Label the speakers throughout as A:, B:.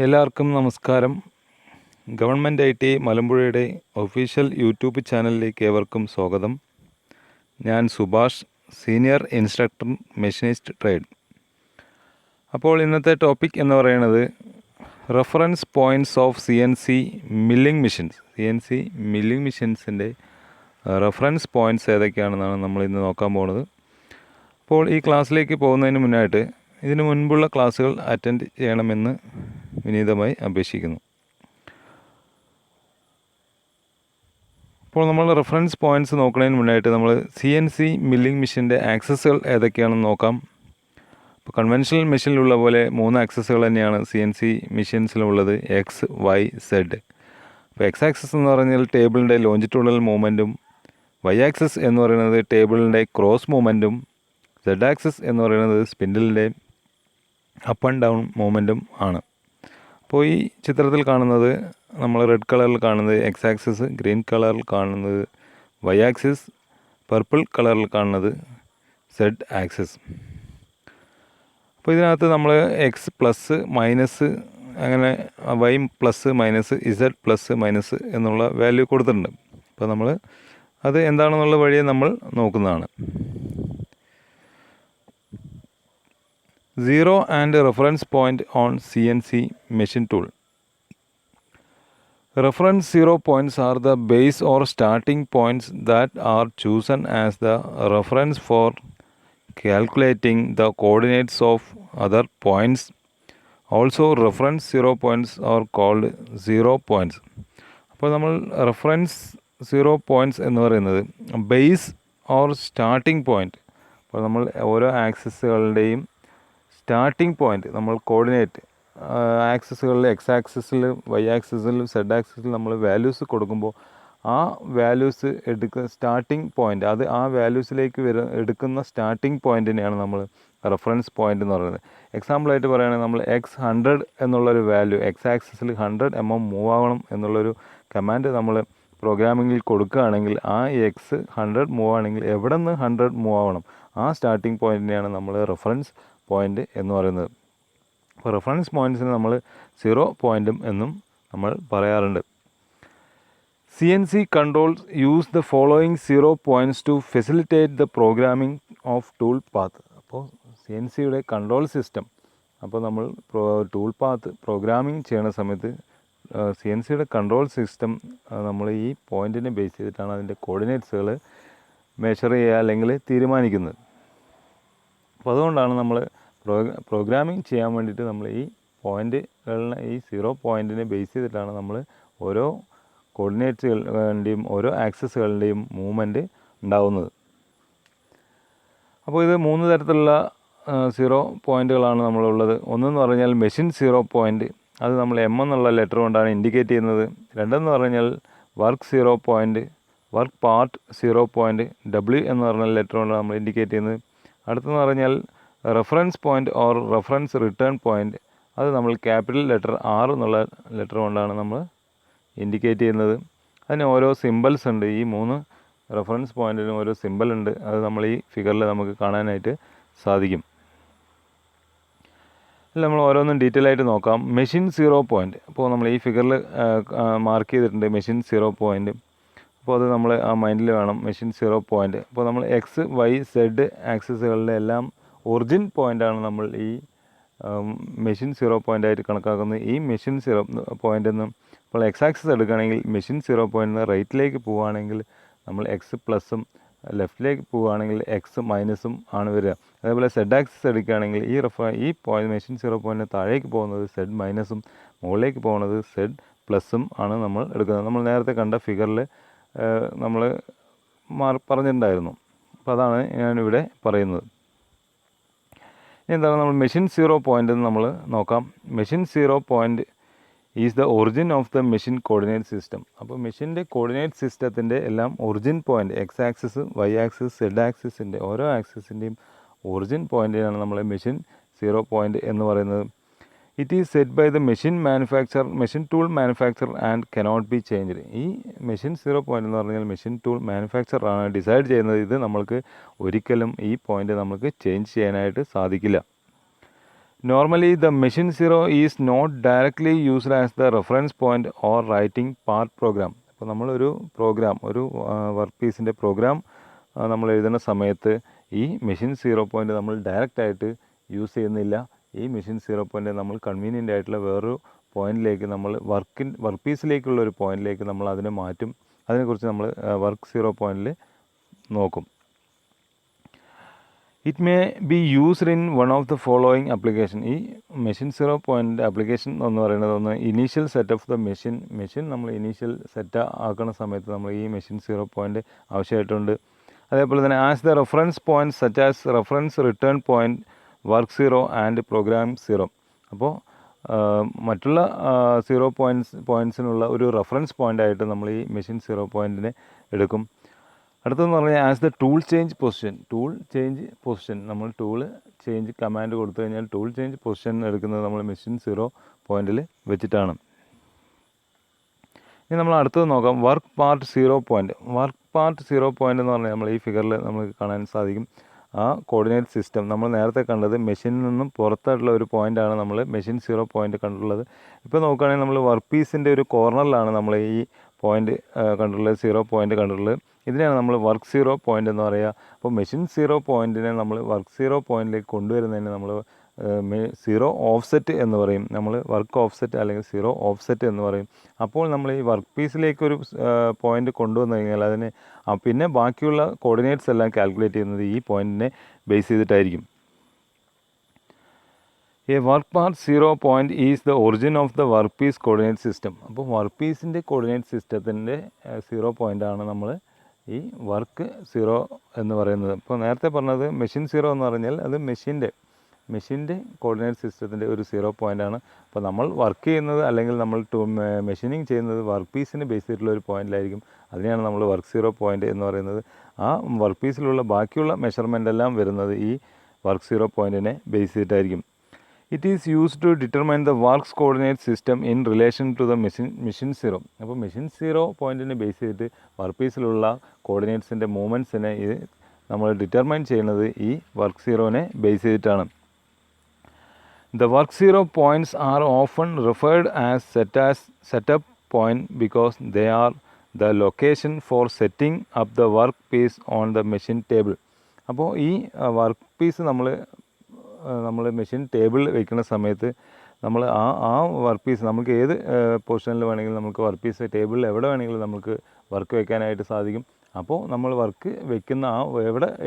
A: എല്ലാവർക്കും നമസ്കാരം. Government IT മലമ്പുഴയുടെ ഒഫീഷ്യൽ യൂട്യൂബ് ചാനലിലേക്ക് ഏവർക്കും സ്വാഗതം. ഞാൻ Subhash, senior instructor machinist trade. അപ്പോൾ ഇന്നത്തെ ടോപ്പിക് എന്ന് പറയുന്നത് reference points of CNC milling machines. CNC milling മെഷീൻസിൻ്റെ റെഫറൻസ് പോയിൻറ്റ്സ് ഏതൊക്കെയാണെന്നാണ് നമ്മൾ ഇന്ന് നോക്കാൻ പോകുന്നത്. അപ്പോൾ ഈ ക്ലാസ്സിലേക്ക് പോകുന്നതിന് മുന്നായിട്ട് ഇതിനു മുൻപുള്ള ക്ലാസ്സുകൾ അറ്റൻഡ് ചെയ്യണമെന്ന് വിനീതമായി അപേക്ഷിക്കുന്നു. അപ്പോൾ നമ്മൾ റെഫറൻസ് പോയിൻറ്റ്സ് നോക്കുന്നതിന് മുന്നായിട്ട് നമ്മൾ CNC മില്ലിംഗ് മെഷീൻ്റെ ആക്സസുകൾ ഏതൊക്കെയാണെന്ന് നോക്കാം. ഇപ്പോൾ കൺവെൻഷണൽ മെഷീനിലുള്ള പോലെ 3 ആക്സസുകൾ തന്നെയാണ് CNC മെഷീൻസിലുള്ളത്: X, Y, Z. അപ്പോൾ X ആക്സസ് എന്ന് പറഞ്ഞാൽ ടേബിളിൻ്റെ ലോഞ്ചിറ്റ്യൂഡൽ മൂവ്മെൻറ്റും, Y ആക്സസ് എന്ന് പറയുന്നത് ടേബിളിൻ്റെ ക്രോസ് മൂവ്മെൻറ്റും, Z ആക്സസ് എന്ന് പറയുന്നത് സ്പിൻഡിലിൻ്റെ അപ്പ് ആൻഡ് ഡൗൺ മൂവ്മെൻറ്റും ആണ്. അപ്പോൾ ഈ ചിത്രത്തിൽ കാണുന്നത്, നമ്മൾ റെഡ് കളറിൽ കാണുന്നത് X ആക്സിസ്, ഗ്രീൻ കളറിൽ കാണുന്നത് Y ആക്സിസ്, പർപ്പിൾ കളറിൽ കാണുന്നത് Z ആക്സിസ്. അപ്പോൾ ഇതിനകത്ത് നമ്മൾ X പ്ലസ് മൈനസ്, അങ്ങനെ Y plus minus, Z plus minus എന്നുള്ള വാല്യൂ കൊടുത്തിട്ടുണ്ട്. അപ്പോൾ നമ്മൾ അത് എന്താണെന്നുള്ള വഴിയെ നമ്മൾ നോക്കുന്നതാണ്. 0 and reference point on CNC machine tool. Reference 0 points are the base or starting points that are chosen as the reference for calculating the coordinates of other points. Also, reference 0 points are called 0 points. അപ്പോൾ നമ്മൾ reference 0 points എന്ന് പറയുന്നത് base or starting point. അപ്പോൾ നമ്മൾ ഓരോ ആക്സിസുകളുടെയും starting point നമ്മൾ coordinate ആക്സിസുകളിൽ X ആക്സിസിൽ, Y ആക്സിസിൽ, Z ആക്സിസിൽ നമ്മൾ വാല്യൂസ് കൊടുക്കുമ്പോൾ ആ വാല്യൂസ് സ്റ്റാർട്ടിംഗ് പോയിൻ്റ്, അത് ആ വാല്യൂസിലേക്ക് എടുക്കുന്ന സ്റ്റാർട്ടിംഗ് പോയിൻറ്റിനെയാണ് നമ്മൾ റെഫറൻസ് പോയിൻ്റ് എന്ന് പറയുന്നത്. എക്സാമ്പിളായിട്ട് പറയുകയാണെങ്കിൽ നമ്മൾ X100 എന്നുള്ളൊരു വാല്യൂ, X ആക്സിസിൽ 100 mm മൂവ് ആവണം എന്നുള്ളൊരു കമാൻഡ് നമ്മൾ പ്രോഗ്രാമിങ്ങിൽ കൊടുക്കുകയാണെങ്കിൽ ആ X100 മൂവ് ആണെങ്കിൽ എവിടെ നിന്ന് 100 മൂവ് ആവണം, ആ സ്റ്റാർട്ടിംഗ് പോയിൻറ്റിനെയാണ് നമ്മൾ റെഫറൻസ് പോയിൻ്റ് എന്ന് പറയുന്നത്. അപ്പോൾ റെഫറൻസ് പോയിൻറ്റ്സിന് നമ്മൾ 0 പോയിൻറ്റും എന്നും നമ്മൾ പറയാറുണ്ട്. CNC controls use the following 0 points to facilitate the programming of tool path. അപ്പോൾ CNCയുടെ കൺട്രോൾ സിസ്റ്റം, അപ്പോൾ നമ്മൾ ടൂൾ പാത്ത് പ്രോഗ്രാമിംഗ് ചെയ്യുന്ന സമയത്ത് CNCയുടെ കൺട്രോൾ സിസ്റ്റം നമ്മൾ ഈ പോയിൻറ്റിനെ ബേസ് ചെയ്തിട്ടാണ് അതിൻ്റെ കോർഡിനേറ്റ്സുകൾ മെഷർ ചെയ്യുക അല്ലെങ്കിൽ തീരുമാനിക്കുന്നത്. അപ്പോൾ അതുകൊണ്ടാണ് നമ്മൾ പ്രോഗ്രാമിംഗ് ചെയ്യാൻ വേണ്ടിയിട്ട് നമ്മൾ ഈ പോയിൻറ്റുകളിനെ, ഈ 0 പോയിൻറ്റിനെ ബേസ് ചെയ്തിട്ടാണ് നമ്മൾ ഓരോ കോർഡിനേറ്റ്സുകളുടെയും ഓരോ ആക്സസുകളുടെയും മൂവ്മെൻറ്റ് ഉണ്ടാവുന്നത്. അപ്പോൾ ഇത് 3 തരത്തിലുള്ള 0 പോയിൻറ്റുകളാണ് നമ്മളുള്ളത്. ഒന്നെന്ന് പറഞ്ഞാൽ മെഷീൻ 0 പോയിൻറ്റ്, അത് നമ്മൾ M എന്നുള്ള ലെറ്റർ കൊണ്ടാണ് ഇൻഡിക്കേറ്റ് ചെയ്യുന്നത്. രണ്ടെന്ന് പറഞ്ഞാൽ work 0 point, work part 0 point, W എന്ന് പറഞ്ഞ ലെറ്റർ കൊണ്ടാണ് നമ്മൾ ഇൻഡിക്കേറ്റ് ചെയ്യുന്നത്. അടുത്തെന്ന് പറഞ്ഞാൽ reference point or reference return point, അത് നമ്മൾ ക്യാപിറ്റൽ ലെറ്റർ R എന്നുള്ള ലെറ്റർ കൊണ്ടാണ് നമ്മൾ ഇൻഡിക്കേറ്റ് ചെയ്യുന്നത്. അതിന് ഓരോ സിമ്പിൾസ് ഉണ്ട്. ഈ 3 റെഫറൻസ് പോയിൻറ്റിനും ഓരോ സിമ്പിൾ ഉണ്ട്. അത് നമ്മൾ ഈ ഫിഗറിൽ നമുക്ക് കാണാനായിട്ട് സാധിക്കും. അതിൽ നമ്മൾ ഓരോന്നും ഡീറ്റെയിൽ ആയിട്ട് നോക്കാം. മെഷീൻ 0 പോയിൻറ്റ്, അപ്പോൾ നമ്മൾ ഈ ഫിഗറിൽ മാർക്ക് ചെയ്തിട്ടുണ്ട് മെഷീൻ 0 പോയിൻറ്റ്. അപ്പോൾ അത് നമ്മൾ ആ മൈൻഡിൽ വേണം, മെഷീൻ 0 പോയിൻറ്റ്. അപ്പോൾ നമ്മൾ X, Y, Z ആക്സിസുകളുടെ എല്ലാം ഒറിജിൻ പോയിൻ്റാണ് നമ്മൾ ഈ മെഷീൻ 0 പോയിൻ്റായിട്ട് കണക്കാക്കുന്നത്. ഈ മെഷീൻ 0 പോയിൻ്റിൽ നിന്ന് ഇപ്പോൾ X ആക്സിസ് എടുക്കുകയാണെങ്കിൽ മെഷീൻ 0 പോയിൻ്റിൽ നിന്ന് റൈറ്റിലേക്ക് പോവുകയാണെങ്കിൽ നമ്മൾ X പ്ലസും, ലെഫ്റ്റിലേക്ക് പോവുകയാണെങ്കിൽ X മൈനസും ആണ് വരിക. അതേപോലെ Z ആക്സിസ് എടുക്കുകയാണെങ്കിൽ ഈ മെഷീൻ 0 പോയിൻറ്റിന് താഴേക്ക് പോകുന്നത് Z മൈനസും, മുകളിലേക്ക് പോകുന്നത് Z പ്ലസും ആണ് നമ്മൾ എടുക്കുന്നത്. നമ്മൾ നേരത്തെ കണ്ട ഫിഗറിൽ നമ്മൾ പറഞ്ഞിട്ടുണ്ടായിരുന്നു. അപ്പോൾ അതാണ് ഞാനിവിടെ പറയുന്നത്. എന്താണ് നമ്മൾ മെഷീൻ 0 പോയിൻ്റ് എന്ന് നമ്മൾ നോക്കാം. Machine 0 point is the origin of the machine coordinate system. അപ്പോൾ മെഷീൻ്റെ കോർഡിനേറ്റ് സിസ്റ്റത്തിൻ്റെ എല്ലാം origin point, X axis, Y axis, Z ആക്സിസിൻ്റെ ഓരോ ആക്സിസിൻ്റെയും ഒറിജിൻ പോയിൻറ്റിനാണ് നമ്മൾ മെഷീൻ 0 പോയിൻറ്റ് എന്ന് പറയുന്നത്. It is set by the machine tool manufacture and cannot be changed. ഈ machine 0 point എന്ന് പറഞ്ഞാൽ മെഷീൻ ടൂൾ മാനുഫാക്ചറാണ് ഡിസൈഡ് ചെയ്യുന്നത്. ഇത് നമ്മൾക്ക് ഒരിക്കലും ഈ പോയിൻ്റ് നമുക്ക് ചേഞ്ച് ചെയ്യാനായിട്ട് സാധിക്കില്ല. Normally, the machine 0 is not directly used as the reference point or writing part program. അപ്പോൾ നമ്മളൊരു പ്രോഗ്രാം, ഒരു വർക്ക് പീസിൻ്റെ പ്രോഗ്രാം നമ്മൾ എഴുതുന്ന സമയത്ത് ഈ മെഷീൻ 0 പോയിൻ്റ് നമ്മൾ ഡയറക്റ്റായിട്ട് യൂസ് ചെയ്യുന്നില്ല. ഈ മെഷീൻ 0 പോയിൻ്റ് നമ്മൾ കൺവീനിയൻ്റ് ആയിട്ടുള്ള വേറൊരു പോയിന്റിലേക്ക് നമ്മൾ വർക്ക് പീസിലേക്കുള്ള ഒരു പോയിന്റിലേക്ക് നമ്മൾ അതിനെ മാറ്റും. അതിനെക്കുറിച്ച് നമ്മൾ വർക്ക് 0 പോയിന്റിൽ നോക്കും. It may be used in one of the following application. ഈ മെഷീൻ 0 പോയിൻ്റ് ആപ്ലിക്കേഷൻ എന്ന് പറയുന്നത് ഒന്ന് initial set of the machine നമ്മൾ ഇനീഷ്യൽ സെറ്റ് ആക്കുന്ന സമയത്ത് നമ്മൾ ഈ മെഷീൻ 0 പോയിൻ്റ് ആവശ്യമായിട്ടുണ്ട്. അതേപോലെ തന്നെ as the reference point such as reference return point work 0 and program 0. അപ്പോൾ മറ്റുള്ള 0 പോയിൻറ്റ്സിനുള്ള ഒരു റെഫറൻസ് പോയിൻ്റായിട്ട് നമ്മൾ ഈ മെഷീൻ 0 പോയിൻറ്റിനെ എടുക്കും. അടുത്തതെന്ന് പറഞ്ഞാൽ as the tool change position നമ്മൾ ടൂൾ ചേഞ്ച് കമാൻഡ് കൊടുത്തു കഴിഞ്ഞാൽ ടൂൾ ചേഞ്ച് പൊസിഷൻ എടുക്കുന്നത് നമ്മൾ മെഷീൻ 0 പോയിൻറ്റിൽ വെച്ചിട്ടാണ്. ഇനി നമ്മൾ അടുത്തത് നോക്കാം work part 0 point. Work part 0 point എന്ന് പറഞ്ഞാൽ നമ്മൾ ഈ ഫിഗറിൽ നമുക്ക് കാണാൻ സാധിക്കും. ആ കോർഡിനേറ്റ് സിസ്റ്റം നമ്മൾ നേരത്തെ കണ്ടത് മെഷീനിൽ നിന്നും പുറത്തായിട്ടുള്ള ഒരു പോയിൻ്റാണ് നമ്മൾ മെഷീൻ 0 പോയിൻ്റ് കണ്ടിട്ടുള്ളത്. ഇപ്പോൾ നോക്കുകയാണെങ്കിൽ നമ്മൾ വർക്ക് പീസിൻ്റെ ഒരു കോർണറിലാണ് നമ്മൾ ഈ പോയിൻ്റ് കണ്ടിട്ടുള്ളത്, 0 പോയിൻ്റ് കണ്ടിട്ടുള്ളത്. ഇതിനെയാണ് നമ്മൾ വർക്ക് 0 പോയിൻ്റ് എന്ന് പറയുക. അപ്പോൾ മെഷീൻ 0 പോയിൻറ്റിനെ നമ്മൾ വർക്ക് 0 പോയിൻറ്റിലേക്ക് കൊണ്ടുവരുന്നതിന് നമ്മൾ 0 ഓഫ്സെറ്റ് എന്ന് പറയും. നമ്മൾ വർക്ക് ഓഫ്സെറ്റ് അല്ലെങ്കിൽ 0 ഓഫ്സെറ്റ് എന്ന് പറയും. അപ്പോൾ നമ്മൾ ഈ വർക്ക് പീസിലേക്കൊരു പോയിൻ്റ് കൊണ്ടുവന്നു കഴിഞ്ഞാൽ അതിന് പിന്നെ ബാക്കിയുള്ള കോർഡിനേറ്റ്സ് എല്ലാം കാൽക്കുലേറ്റ് ചെയ്യുന്നത് ഈ പോയിൻറ്റിനെ ബേസ് ചെയ്തിട്ടായിരിക്കും. A work part 0 point is the origin of the work piece coordinate system. അപ്പോൾ വർക്ക് പീസിൻ്റെ കോർഡിനേറ്റ് സിസ്റ്റത്തിൻ്റെ 0 പോയിൻ്റാണ് നമ്മൾ ഈ വർക്ക് 0 എന്ന് പറയുന്നത്. ഇപ്പോൾ നേരത്തെ പറഞ്ഞത് മെഷീൻ 0 എന്ന് പറഞ്ഞാൽ അത് മെഷീൻ്റെ കോർഡിനേറ്റ് സിസ്റ്റത്തിൻ്റെ ഒരു 0 പോയിൻ്റാണ്. അപ്പോൾ നമ്മൾ വർക്ക് ചെയ്യുന്നത് അല്ലെങ്കിൽ നമ്മൾ മെഷീനിങ് ചെയ്യുന്നത് വർക്ക് പീസിനെ ബേസ് ചെയ്തിട്ടുള്ള ഒരു പോയിൻ്റിലായിരിക്കും. അതിനെയാണ് നമ്മൾ വർക്ക് 0 പോയിൻ്റ് എന്ന് പറയുന്നത്. ആ വർക്ക് പീസിലുള്ള ബാക്കിയുള്ള മെഷർമെൻ്റ് എല്ലാം വരുന്നത് ഈ വർക്ക് 0 പോയിൻറ്റിനെ ബേസ് ചെയ്തിട്ടായിരിക്കും. It is used to determine the work's coordinate system in relation to the machine 0. അപ്പോൾ മെഷീൻ 0 പോയിൻറ്റിനെ ബേസ് ചെയ്തിട്ട് വർക്ക് പീസിലുള്ള കോർഡിനേറ്റ്സിൻ്റെ മൂവ്മെൻറ്റ്സിനെ ഇത് നമ്മൾ ഡിറ്റർമൈൻ ചെയ്യുന്നത് ഈ വർക്ക് 0നെ ബേസ് ചെയ്തിട്ടാണ്. The work 0 points are often referred as setup point because they are the location for setting up the work piece on the machine table. അപ്പോൾ ഈ വർക്ക് പീസ് നമ്മൾ മെഷീൻ ടേബിളിൽ വയ്ക്കുന്ന സമയത്ത് നമ്മൾ ആ വർക്ക് പീസ് നമുക്ക് ഏത് പൊസിഷനിൽ വേണമെങ്കിലും നമുക്ക് വർക്ക് പീസ് ടേബിളിൽ എവിടെ വേണമെങ്കിലും നമുക്ക് വർക്ക് വയ്ക്കാനായിട്ട് സാധിക്കും. അപ്പോൾ നമ്മൾ വർക്ക് വയ്ക്കുന്ന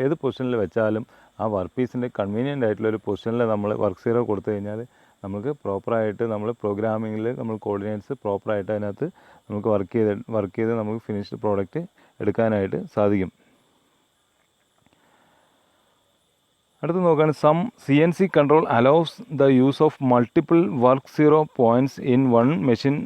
A: ഏത് പൊസിഷനിൽ വെച്ചാലും ആ വർക്ക് പീസിൻ്റെ കൺവീനിയൻ്റ് ആയിട്ടുള്ള ഒരു പൊസിഷനിൽ നമ്മൾ വർക്ക് 0 കൊടുത്തു കഴിഞ്ഞാൽ നമുക്ക് പ്രോപ്പറായിട്ട് നമ്മൾ പ്രോഗ്രാമിങ്ങിൽ നമ്മൾ കോർഡിനേറ്റ്സ് പ്രോപ്പറായിട്ട് അതിനകത്ത് നമുക്ക് വർക്ക് ചെയ്ത് നമുക്ക് ഫിനിഷ്ഡ് പ്രോഡക്റ്റ് എടുക്കാനായിട്ട് സാധിക്കും. അടുത്ത് നോക്കുകയാണ് some CNC control allows the use of multiple work 0 points in one machine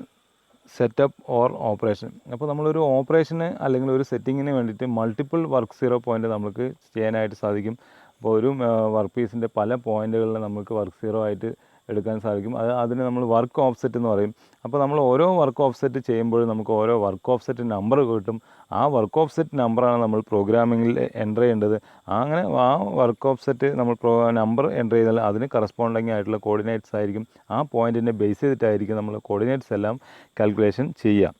A: setup or operation. അപ്പോൾ നമ്മളൊരു ഓപ്പറേഷന് അല്ലെങ്കിൽ ഒരു സെറ്റിങ്ങിന് വേണ്ടിയിട്ട് മൾട്ടിപ്പിൾ വർക്ക് 0 പോയിൻ്റ് നമുക്ക് ചെയ്യാനായിട്ട് സാധിക്കും. അപ്പോൾ ഒരു വർക്ക് പീസിൻ്റെ പല പോയിൻ്റുകളിൽ നമുക്ക് വർക്ക് 0 ആയിട്ട് എടുക്കാൻ സാധിക്കും. അതിന് നമ്മൾ വർക്ക് ഓഫ്സെറ്റ് എന്ന് പറയും. അപ്പോൾ നമ്മൾ ഓരോ വർക്ക് ഓഫ്സെറ്റ് ചെയ്യുമ്പോൾ നമുക്ക് ഓരോ വർക്ക് ഓഫ്സെറ്റ് നമ്പർ കിട്ടും. ആ വർക്ക് ഓഫ്സെറ്റ് നമ്പറാണ് നമ്മൾ പ്രോഗ്രാമിങ്ങിൽ എൻ്റർ ചെയ്യേണ്ടത്. അങ്ങനെ ആ വർക്ക് ഓഫ്സെറ്റ് നമ്മൾ നമ്പർ എൻ്റർ ചെയ്താൽ അതിന് കറസ്പോണ്ടിങ് ആയിട്ടുള്ള കോർഡിനേറ്റ്സ് ആയിരിക്കും. ആ പോയിൻറ്റിനെ ബേസ് ചെയ്തിട്ടായിരിക്കും നമ്മൾ കോർഡിനേറ്റ്സ് എല്ലാം കാൽക്കുലേഷൻ ചെയ്യുക.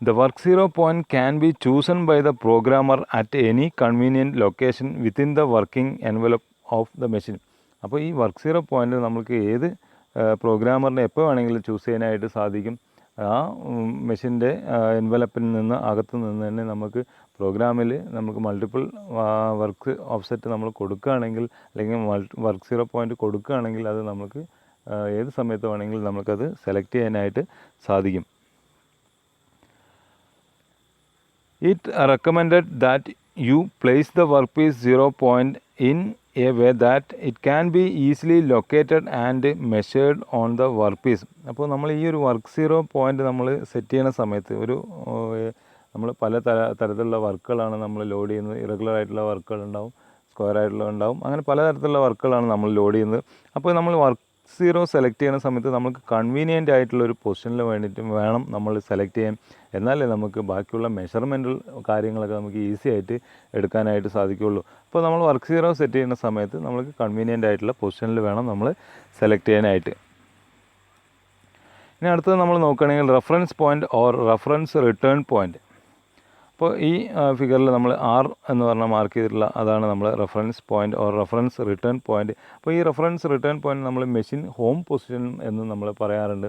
A: The work 0 point can be chosen by the programmer at any convenient location within the working envelope of the machine. അപ്പോൾ ഈ വർക്ക് 0 പോയിൻ്റ് നമുക്ക് ഏത് പ്രോഗ്രാമറിനെ എപ്പോൾ വേണമെങ്കിലും ചൂസ് ചെയ്യാനായിട്ട് സാധിക്കും. ആ മെഷീൻ്റെ എൻവലപ്പിൽ നിന്ന് അകത്ത് നിന്ന് തന്നെ നമുക്ക് പ്രോഗ്രാമിൽ നമുക്ക് മൾട്ടിപ്പിൾ വർക്ക് ഓഫ്സെറ്റ് നമ്മൾ കൊടുക്കുകയാണെങ്കിൽ അല്ലെങ്കിൽ വർക്ക് 0 പോയിൻ്റ് കൊടുക്കുകയാണെങ്കിൽ അത് നമുക്ക് ഏത് സമയത്ത് വേണമെങ്കിലും നമുക്കത് സെലക്ട് ചെയ്യാനായിട്ട് സാധിക്കും. It recommended that you place the workpiece 0 point in a way that it can be easily located and measured on the workpiece. അപ്പോൾ നമ്മൾ ഈ ഒരു വർക്ക് 0 പോയിൻ്റ് നമ്മൾ സെറ്റ് ചെയ്യുന്ന സമയത്ത് നമ്മൾ പല തരത്തിലുള്ള വർക്കുകളാണ് നമ്മൾ ലോഡ് ചെയ്യുന്നത്. ഇറഗുലർ ആയിട്ടുള്ള വർക്കുകൾ ഉണ്ടാവും, സ്ക്വയർ ആയിട്ടുള്ള ഉണ്ടാവും, അങ്ങനെ പലതരത്തിലുള്ള വർക്കുകളാണ് നമ്മൾ ലോഡ് ചെയ്യുന്നത്. അപ്പോൾ നമ്മൾ വർക്ക് സീറോ സെലക്ട് ചെയ്യുന്ന സമയത്ത് നമുക്ക് കൺവീനിയൻ്റ് ആയിട്ടുള്ളൊരു പൊസിഷനിൽ വേണ്ടിയിട്ട് വേണം നമ്മൾ സെലക്ട് ചെയ്യാൻ. എന്നാലേ നമുക്ക് ബാക്കിയുള്ള മെഷർമെൻറ്റൽ കാര്യങ്ങളൊക്കെ നമുക്ക് ഈസി ആയിട്ട് എടുക്കാനായിട്ട് സാധിക്കുകയുള്ളൂ. അപ്പോൾ നമ്മൾ വർക്ക് സീറോ സെറ്റ് ചെയ്യുന്ന സമയത്ത് നമുക്ക് കൺവീനിയൻ്റ് ആയിട്ടുള്ള പൊസിഷനിൽ വേണം നമ്മൾ സെലക്ട് ചെയ്യാനായിട്ട്. ഇനി അടുത്തത് നമ്മൾ നോക്കുകയാണെങ്കിൽ reference point or reference return point. അപ്പോൾ ഈ ഫിഗറിൽ നമ്മൾ R എന്ന് പറഞ്ഞാൽ മാർക്ക് ചെയ്തിട്ടുള്ള അതാണ് നമ്മൾ reference point or reference return point. അപ്പോൾ ഈ റെഫറൻസ് റിട്ടേൺ പോയിൻ്റ് നമ്മൾ മെഷീൻ ഹോം പൊസിഷൻ എന്ന് നമ്മൾ പറയാറുണ്ട്.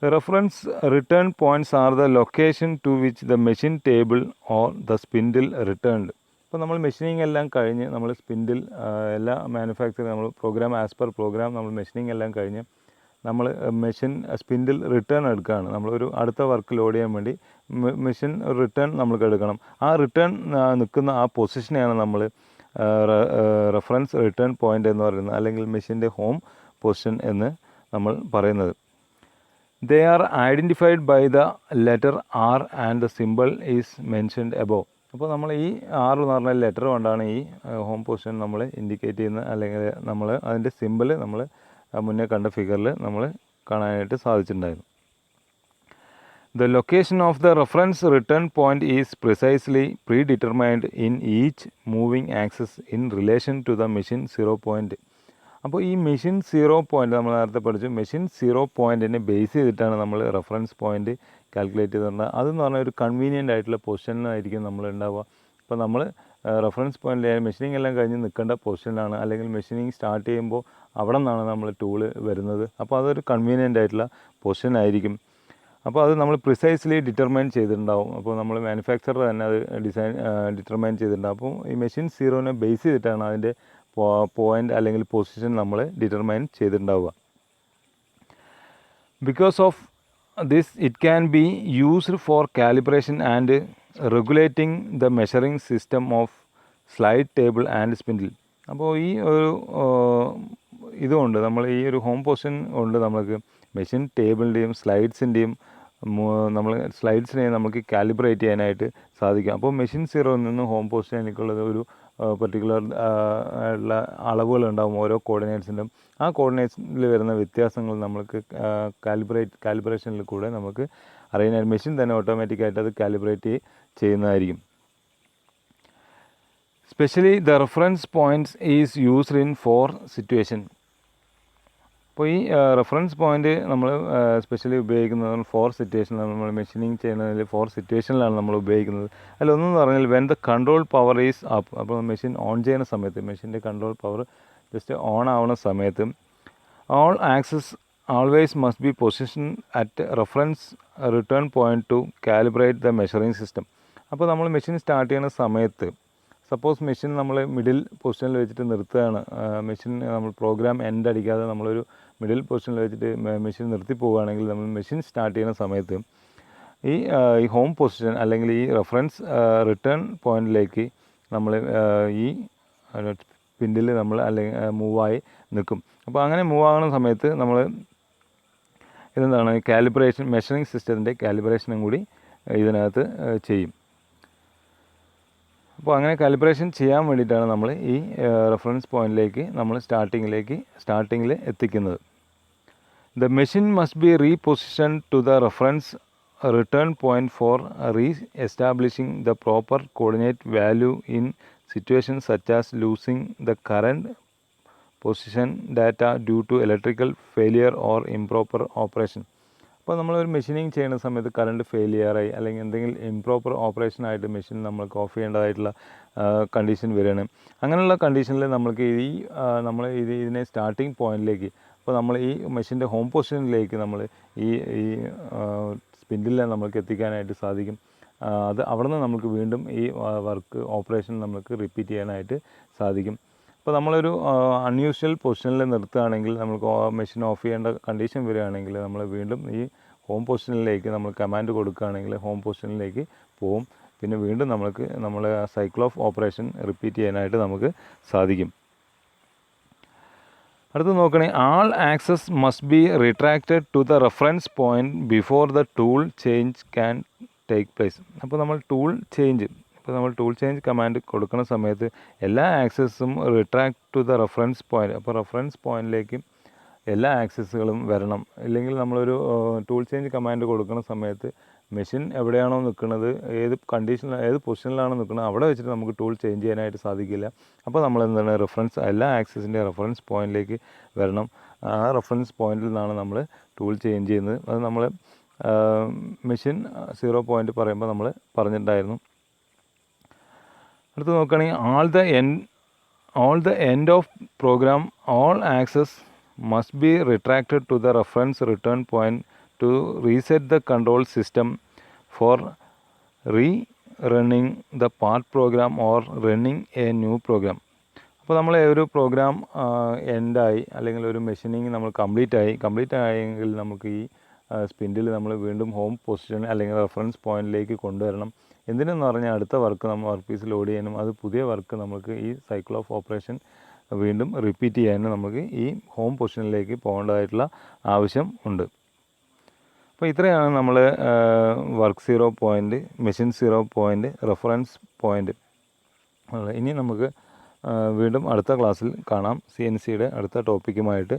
A: Reference return points are the location to which the machine table or the spindle returned. അപ്പോൾ നമ്മൾ മെഷീനിങ് എല്ലാം കഴിഞ്ഞ് നമ്മൾ സ്പിൻഡിൽ എല്ലാ മാനുഫാക്ചറിങ് നമ്മൾ പ്രോഗ്രാം ആസ് പെർ പ്രോഗ്രാം നമ്മൾ മെഷീനിങ് എല്ലാം കഴിഞ്ഞ് നമ്മൾ സ്പിൻഡിൽ റിട്ടേൺ എടുക്കുകയാണ്. നമ്മളൊരു അടുത്ത വർക്ക് ലോഡ് ചെയ്യാൻ വേണ്ടി മെഷീൻ റിട്ടേൺ നമ്മൾക്ക് എടുക്കണം. ആ റിട്ടേൺ നിൽക്കുന്ന ആ പൊസിഷനെയാണ് നമ്മൾ റെഫറൻസ് റിട്ടേൺ പോയിൻ്റ് എന്ന് പറയുന്നത്, അല്ലെങ്കിൽ മെഷീൻ്റെ ഹോം പൊസിഷൻ എന്ന് നമ്മൾ പറയുന്നത്. They are identified by the letter R and the symbol is mentioned above. അപ്പോൾ നമ്മൾ ഈ R എന്ന് പറഞ്ഞ ലെറ്റർ കൊണ്ടാണ് ഈ ഹോം പൊസിഷൻ നമ്മൾ ഇൻഡിക്കേറ്റ് ചെയ്യുന്നത്, അല്ലെങ്കിൽ നമ്മൾ അതിൻ്റെ സിമ്പിൾ നമ്മൾ മുന്നേ കണ്ട ഫിഗറിൽ നമ്മൾ കാണാനായിട്ട് സാധിച്ചിട്ടുണ്ടായിരുന്നു. The location of the reference return point is precisely predetermined in each moving axis in relation to the machine 0 point. അപ്പോൾ ഈ മെഷീൻ 0 പോയിൻ്റ് നമ്മൾ നേരത്തെ പഠിച്ചു, മെഷീൻ 0 പോയിൻറ്റിനെ ബേസ് ചെയ്തിട്ടാണ് നമ്മൾ റെഫറൻസ് പോയിൻ്റ് കാൽക്കുലേറ്റ് ചെയ്തിട്ടുണ്ട്. അതെന്ന് പറഞ്ഞാൽ ഒരു കൺവീനിയൻ്റ് ആയിട്ടുള്ള പൊസിഷനിലായിരിക്കും നമ്മൾ ഉണ്ടാവുക. അപ്പോൾ നമ്മൾ റെഫറൻസ് പോയിൻ്റ് മെഷീനിങ് എല്ലാം കഴിഞ്ഞ് നിൽക്കേണ്ട പൊസിഷനിലാണ്, അല്ലെങ്കിൽ മെഷീനിങ് സ്റ്റാർട്ട് ചെയ്യുമ്പോൾ അവിടെ നിന്നാണ് നമ്മൾ ടൂള് വരുന്നത്. അപ്പോൾ അതൊരു കൺവീനിയൻ്റ് ആയിട്ടുള്ള പൊസിഷൻ ആയിരിക്കും. അപ്പോൾ അത് നമ്മൾ പ്രിസൈസ്ലി ഡിറ്റർമൈൻ ചെയ്തിട്ടുണ്ടാവും. അപ്പോൾ നമ്മൾ മാനുഫാക്ചറർ തന്നെ അത് ഡിറ്റർമൈൻ ചെയ്തിട്ടുണ്ടാവും. അപ്പോൾ ഈ മെഷീൻ 0നെ ബേസ് ചെയ്തിട്ടാണ് അതിൻ്റെ പോയിൻ്റ് അല്ലെങ്കിൽ പൊസിഷൻ നമ്മൾ ഡിറ്റർമൈൻ ചെയ്തിട്ടുണ്ടാവുക. Because of this it can be used for calibration and regulating the measuring system of slide table and spindle. അപ്പോൾ ഈ ഒരു ഇതുകൊണ്ട് നമ്മൾ ഈ ഒരു ഹോം പൊസിഷൻ കൊണ്ട് നമുക്ക് മെഷീൻ ടേബിളിൻ്റെയും സ്ലൈഡ്സിൻ്റെയും നമ്മൾ സ്ലൈഡ്സിനെയും നമുക്ക് കാലിബ്രേറ്റ് ചെയ്യാനായിട്ട് സാധിക്കും. അപ്പോൾ മെഷീൻ 0ൽ നിന്ന് ഹോം പൊസിഷനിലേക്കുള്ളത് ഒരു പെർട്ടിക്കുലർ ആയിട്ടുള്ള അളവുകളുണ്ടാവും ഓരോ കോർഡിനേറ്റ്സിൻ്റെയും. ആ കോർഡിനേറ്റ്സിൽ വരുന്ന വ്യത്യാസങ്ങൾ നമുക്ക് കാലിബ്രേഷനിൽ കൂടെ നമുക്ക് അറിയാൻ മെഷീൻ തന്നെ ഓട്ടോമാറ്റിക്കായിട്ട് അത് കാലിബ്രേറ്റ് ചെയ്യുന്നതായിരിക്കും. Specially the reference points is used in 4 situation. അപ്പോൾ ഈ റെഫറൻസ് പോയിൻ്റ് നമ്മൾ സ്പെഷ്യലി ഉപയോഗിക്കുന്നത് 4 സിറ്റുവേഷനിലാണ്. നമ്മൾ മെഷീനിങ് ചെയ്യുന്നതിൽ 4 സിറ്റുവേഷനിലാണ് നമ്മൾ ഉപയോഗിക്കുന്നത്. അതിലൊന്നെന്ന് പറഞ്ഞാൽ when the control power is up. അപ്പോൾ മെഷീൻ ഓൺ ചെയ്യുന്ന സമയത്ത്, മെഷീൻ്റെ കൺട്രോൾ പവർ ജസ്റ്റ് ഓൺ ആവുന്ന സമയത്ത് all access always must be position at reference return point two calibrate the measuring system. അപ്പോൾ നമ്മൾ മെഷീൻ സ്റ്റാർട്ട് ചെയ്യുന്ന സമയത്ത് സപ്പോസ് മെഷീൻ നമ്മൾ മിഡിൽ പൊസിഷനിൽ വെച്ചിട്ട് നിർത്തുകയാണ്, മെഷീൻ നമ്മൾ പ്രോഗ്രാം എൻഡ് അടിക്കാതെ നമ്മളൊരു മിഡിൽ പൊസിഷനിൽ വെച്ചിട്ട് മെഷീൻ നിർത്തി പോവുകയാണെങ്കിൽ നമ്മൾ മെഷീൻ സ്റ്റാർട്ട് ചെയ്യുന്ന സമയത്ത് ഈ ഹോം പൊസിഷൻ അല്ലെങ്കിൽ ഈ റെഫറൻസ് റിട്ടേൺ പോയിൻറ്റിലേക്ക് നമ്മൾ ഈ സ്പിൻഡിൽ നമ്മൾ അല്ലെങ്കിൽ മൂവായി നിൽക്കും. അപ്പോൾ അങ്ങനെ മൂവ് ആകുന്ന സമയത്ത് നമ്മൾ ഇതെന്താണ് കാലിബ്രേഷൻ, മെഷറിംഗ് സിസ്റ്റത്തിൻ്റെ കാലിബ്രേഷനും കൂടി ഇതിനകത്ത് ചെയ്യും. അപ്പോൾ അങ്ങനെ കാലിബ്രേഷൻ ചെയ്യാൻ വേണ്ടിയിട്ടാണ് നമ്മൾ ഈ റെഫറൻസ് പോയിൻറ്റിലേക്ക് നമ്മൾ സ്റ്റാർട്ടിങ്ങിൽ എത്തിക്കുന്നത്. The machine must be reposition to the reference return point for re-establishing the proper coordinate value in situation such as losing the current position data due to electrical failure or improper operation. അപ്പോൾ നമ്മളൊരു machining ചെയ്യുന്ന സമയത്ത് current ഫെയിലിയറായി അല്ലെങ്കിൽ എന്തെങ്കിലും improper ഓപ്പറേഷനായിട്ട് machine നമ്മൾക്ക് off ചെയ്യേണ്ടതായിട്ടുള്ള കണ്ടീഷൻ വരികയാണ്. അങ്ങനെയുള്ള കണ്ടീഷനിൽ നമ്മൾക്ക് നമ്മൾ ഇതിനെ സ്റ്റാർട്ടിങ് പോയിൻറ്റിലേക്ക്, അപ്പോൾ നമ്മൾ ഈ മെഷീൻ്റെ ഹോം പൊസിഷനിലേക്ക് നമ്മൾ ഈ സ്പിൻഡിലിനെ നമ്മൾക്ക് എത്തിക്കാനായിട്ട് സാധിക്കും. അത് അവിടെ നിന്ന് നമുക്ക് വീണ്ടും ഈ വർക്ക് ഓപ്പറേഷൻ നമുക്ക് റിപ്പീറ്റ് ചെയ്യാനായിട്ട് സാധിക്കും. അപ്പോൾ നമ്മളൊരു അൺയൂഷ്വൽ പൊസിഷനിൽ നിർത്തുകയാണെങ്കിൽ നമുക്ക് മെഷീൻ ഓഫ് ചെയ്യേണ്ട കണ്ടീഷൻ വരികയാണെങ്കിൽ നമ്മൾ വീണ്ടും ഈ ഹോം പൊസിഷനിലേക്ക് നമ്മൾ കമാൻഡ് കൊടുക്കുകയാണെങ്കിൽ ഹോം പൊസിഷനിലേക്ക് പോവും. പിന്നെ വീണ്ടും നമ്മൾ സൈക്കിൾ ഓഫ് ഓപ്പറേഷൻ റിപ്പീറ്റ് ചെയ്യാനായിട്ട് നമുക്ക് സാധിക്കും. അടുത്ത് നോക്കണേ, all axes must be retracted to the reference point before the tool change can take place. അപ്പോൾ നമ്മൾ ടൂൾ ചേഞ്ച് ഇപ്പോൾ നമ്മൾ ടൂൾ ചേഞ്ച് കമാൻഡ് കൊടുക്കുന്ന സമയത്ത് എല്ലാ ആക്സസും retract to the reference point. അപ്പോൾ റെഫറൻസ് പോയിൻറ്റിലേക്ക് എല്ലാ ആക്സസുകളും വരണം. ഇല്ലെങ്കിൽ നമ്മളൊരു ടൂൾ ചേഞ്ച് കമാൻഡ് കൊടുക്കുന്ന സമയത്ത് മെഷീൻ എവിടെയാണോ നിൽക്കുന്നത്, ഏത് പൊസിഷനിലാണോ നിൽക്കുന്നത്, അവിടെ വെച്ചിട്ട് നമുക്ക് ടൂൾ ചേഞ്ച് ചെയ്യാനായിട്ട് സാധിക്കില്ല. അപ്പോൾ നമ്മൾ എന്താണ് എല്ലാ ആക്സസിൻ്റെ റെഫറൻസ് പോയിൻറ്റിലേക്ക് വരണം. ആ റെഫറൻസ് പോയിൻറ്റിൽ നിന്നാണ് നമ്മൾ ടൂൾ ചേഞ്ച് ചെയ്യുന്നത്. അത് നമ്മൾ മെഷീൻ 0 പോയിൻ്റ് പറയുമ്പോൾ നമ്മൾ പറഞ്ഞിട്ടുണ്ടായിരുന്നു. അടുത്ത് നോക്കുകയാണെങ്കിൽ all the end of program, all access must be retracted to the reference return point to reset the control system for rerunning the part program or running a new program. അപ്പോൾ നമ്മൾ ഒരു programme എൻഡായി അല്ലെങ്കിൽ ഒരു machining നമ്മൾ complete ആയെങ്കിൽ നമുക്ക് ഈ spindle നമ്മൾ വീണ്ടും ഹോം പൊസിഷൻ അല്ലെങ്കിൽ റെഫറൻസ് പോയിൻറ്റിലേക്ക് കൊണ്ടുവരണം. എന്തിനെന്ന് പറഞ്ഞാൽ അടുത്ത വർക്ക് നമ്മൾ വർക്ക് പീസ് ലോഡ് ചെയ്യാനും അത് പുതിയ വർക്ക് നമുക്ക് ഈ സൈക്കിൾ ഓഫ് ഓപ്പറേഷൻ വീണ്ടും റിപ്പീറ്റ് ചെയ്യാനും നമുക്ക് ഈ ഹോം പൊസിഷനിലേക്ക് പോകേണ്ടതായിട്ടുള്ള ആവശ്യം ഉണ്ട്. അപ്പോൾ ഇത്രയാണ് നമ്മൾ work 0 point, machine 0 point, reference point. ഇനി നമുക്ക് വീണ്ടും അടുത്ത ക്ലാസ്സിൽ കാണാം. CNCയുടെ അടുത്ത ടോപ്പിക്കുമായിട്ട്.